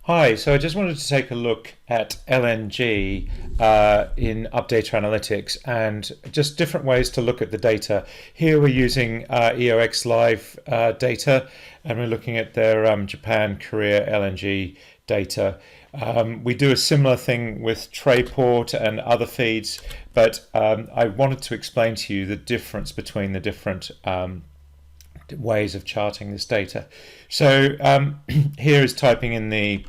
Hi, so I just wanted to take a look at LNG in Updata Analytics and just different ways to look at the data. Here we're using EOX Live data, and we're looking at their Japan, Korea LNG data. We do a similar thing with Trayport and other feeds, but I wanted to explain to you the difference between the different ways of charting this data. So here is typing in the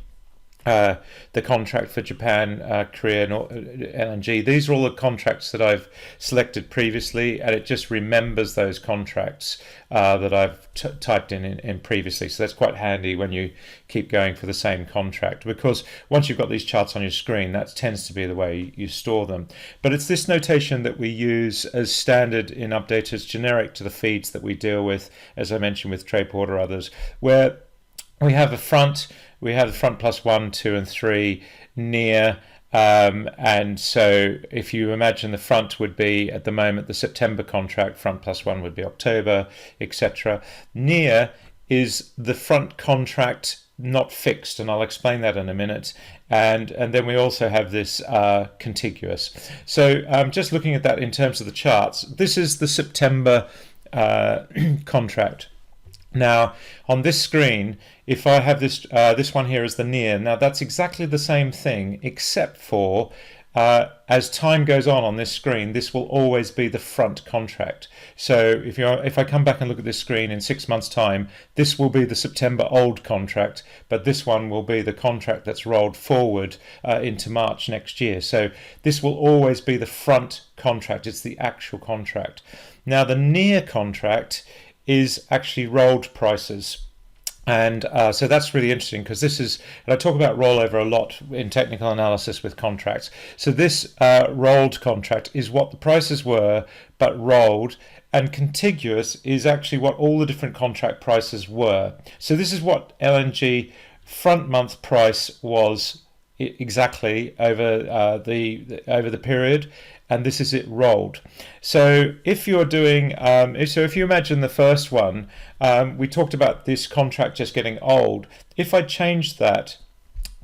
contract for Japan, Korea, and LNG. These are all the contracts that I've selected previously, and it just remembers those contracts that I've typed in previously. So that's quite handy when you keep going for the same contract, because once you've got these charts on your screen, that tends to be the way you store them. But it's this notation that we use as standard in Updata. It's generic to the feeds that we deal with, as I mentioned with Trayport or others, where we have the front plus 1, 2, and 3 near. And so if you imagine the front would be at the moment the September contract, front plus 1 would be October, etc. Near is the front contract not fixed, and I'll explain that in a minute. And then we also have this contiguous. So just looking at that in terms of the charts, this is the September contract. Now, on this screen, if I have this one here as the near, now that's exactly the same thing, except for as time goes on this screen, this will always be the front contract. So if I come back and look at this screen in 6 months' time, this will be the September old contract, but this one will be the contract that's rolled forward into March next year. So this will always be the front contract. It's the actual contract. Now, the near contract is actually rolled prices. And so that's really interesting, because this is, and I talk about rollover a lot in technical analysis with contracts. So this rolled contract is what the prices were, but rolled, and contiguous is actually what all the different contract prices were. So this is what LNG front month price was exactly over the period, and this is it rolled. So if you're doing, if you imagine the first one, we talked about this contract just getting old. If I changed that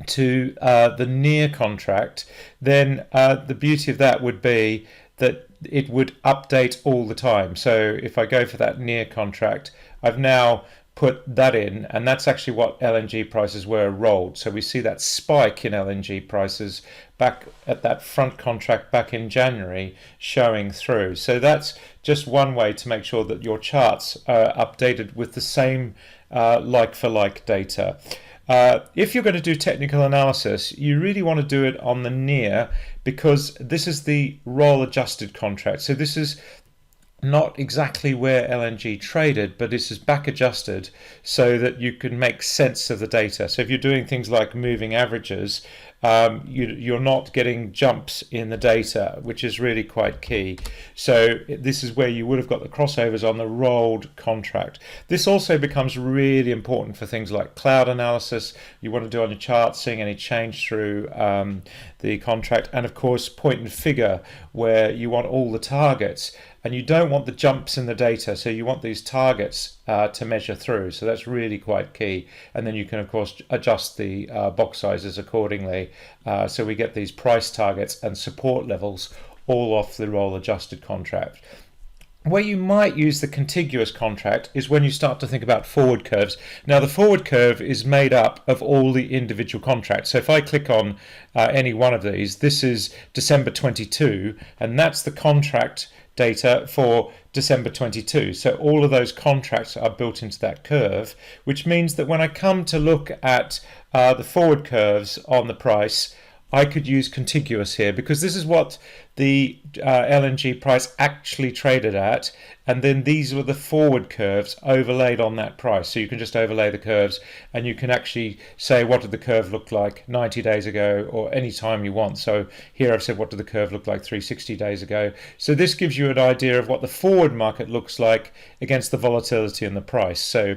to the near contract, then the beauty of that would be that it would update all the time. So if I go for that near contract, I've now put that in, and that's actually what LNG prices were rolled. So we see that spike in LNG prices back at that front contract back in January showing through. So that's just one way to make sure that your charts are updated with the same like-for-like data. If you're going to do technical analysis, you really want to do it on the near, because this is the roll adjusted contract. So this is not exactly where LNG traded, but this is back adjusted so that you can make sense of the data. So if you're doing things like moving averages, you're not getting jumps in the data, which is really quite key. So this is where you would have got the crossovers on the rolled contract. This also becomes really important for things like cloud analysis. You want to do on your chart, seeing any change through the contract, and of course point and figure, where you want all the targets. And you don't want the jumps in the data, so you want these targets to measure through. So that's really quite key. And then you can, of course, adjust the box sizes accordingly. So we get these price targets and support levels all off the roll adjusted contract. Where you might use the contiguous contract is when you start to think about forward curves. Now, the forward curve is made up of all the individual contracts. So if I click on any one of these, this is December 22, and that's the contract data for December 22. So all of those contracts are built into that curve, which means that when I come to look at the forward curves on the price, I could use contiguous here, because this is what the LNG price actually traded at, and then these were the forward curves overlaid on that price. So you can just overlay the curves, and you can actually say, what did the curve look like 90 days ago, or any time you want. So here I've said, what did the curve look like 360 days ago. So this gives you an idea of what the forward market looks like against the volatility in the price. So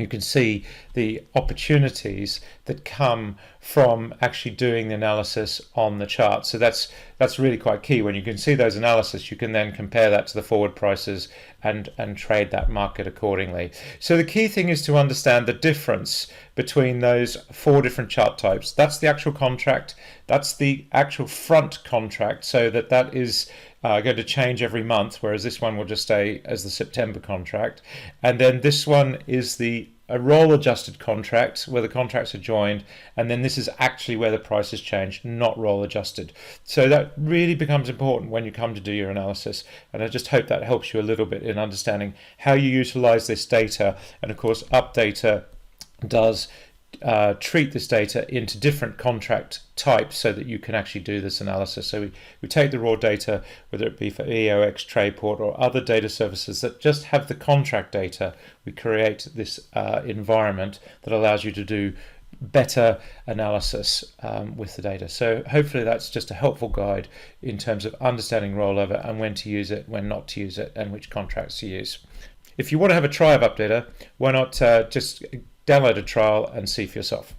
you can see the opportunities that come from actually doing the analysis on the chart. So that's really quite key. When you can see those analysis, you can then compare that to the forward prices and trade that market accordingly. So the key thing is to understand the difference between those 4 different chart types. That's the actual contract, that's the actual front contract, so that is going to change every month, whereas this one will just stay as the September contract. And then this one is a roll adjusted contract where the contracts are joined, and then this is actually where the prices change, not roll adjusted. So that really becomes important when you come to do your analysis, and I just hope that helps you a little bit in understanding how you utilize this data. And of course, Updata does treat this data into different contract types so that you can actually do this analysis. So we take the raw data, whether it be for EOX, Trayport, or other data services that just have the contract data. We create this environment that allows you to do better analysis with the data. So hopefully that's just a helpful guide in terms of understanding rollover and when to use it, when not to use it, and which contracts to use. If you want to have a try of Updata, why not just download a trial and see for yourself.